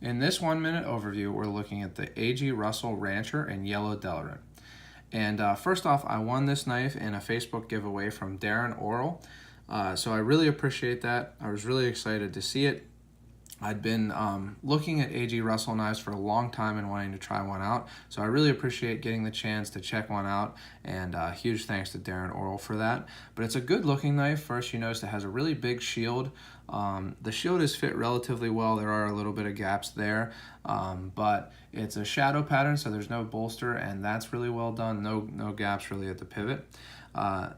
In this 1 minute overview, we're looking at the A.G. Russell Rancher in yellow Delrin. And first off, I won this knife in a Facebook giveaway from Darren Oral. So I really appreciate that. I was really excited to see it. I'd been looking at A.G. Russell knives for a long time and wanting to try one out. So I really appreciate getting the chance to check one out, and huge thanks to Darren Oral for that. But it's a good looking knife. First, you notice it has a really big shield. The shield is fit relatively well. There are a little bit of gaps there, but it's a shadow pattern, so there's no bolster, and that's really well done. No gaps really at the pivot.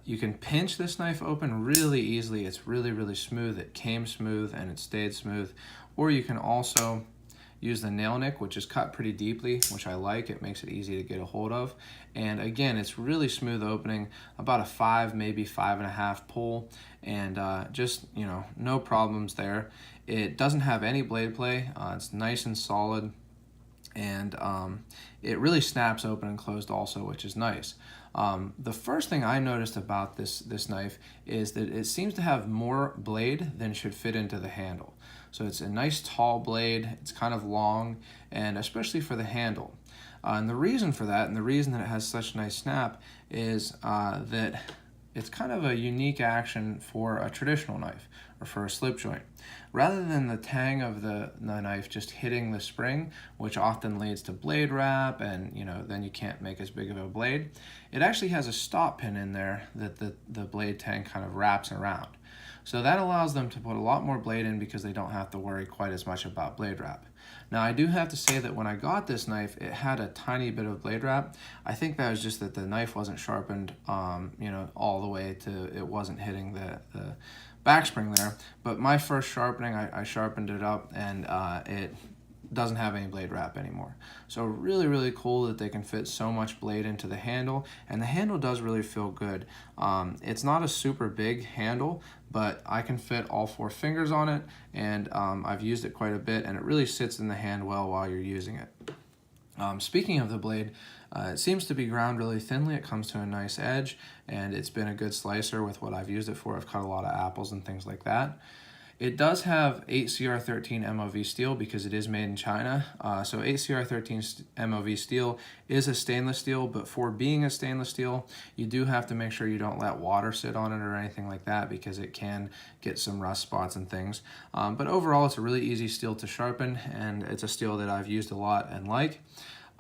You can pinch this knife open really easily. It's really smooth. It came smooth and it stayed smooth. Or you can also use the nail nick, which is cut pretty deeply, which I like. It makes it easy to get a hold of. And again, it's really smooth opening, about a 5, maybe 5.5 pull, and just, no problems there. It doesn't have any blade play. It's nice and solid, and it really snaps open and closed also, which is nice. The first thing I noticed about this knife is that it seems to have more blade than should fit into the handle. So it's a nice tall blade, it's kind of long, and especially for the handle. And the reason for that, and the reason that it has such nice snap, is that it's kind of a unique action for a traditional knife or for a slip joint. Rather than the tang of the knife just hitting the spring, which often leads to blade wrap, and then you can't make as big of a blade, it actually has a stop pin in there that the blade tang kind of wraps around. So that allows them to put a lot more blade in because they don't have to worry quite as much about blade wrap. Now, I do have to say that when I got this knife, it had a tiny bit of blade wrap. I think that was just that the knife wasn't sharpened, all the way to, it wasn't hitting the back spring there. But my first sharpening, I sharpened it up, and it doesn't have any blade wrap anymore. So really cool that they can fit so much blade into the handle, and the handle does really feel good. It's not a super big handle, but I can fit all 4 fingers on it, and I've used it quite a bit, and it really sits in the hand well while you're using it. Speaking of the blade, it seems to be ground really thinly. It comes to a nice edge, and it's been a good slicer with what I've used it for. I've cut a lot of apples and things like that. It does have 8CR13 MOV steel because it is made in China. So 8CR13 MOV steel is a stainless steel, but for being a stainless steel, you do have to make sure you don't let water sit on it or anything like that, because it can get some rust spots and things. But overall, it's a really easy steel to sharpen, and it's a steel that I've used a lot and like.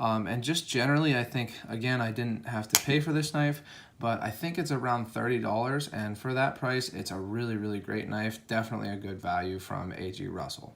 And just generally, I think, again, I didn't have to pay for this knife, but I think it's around $30, and for that price, it's a really great knife. Definitely a good value from A.G. Russell.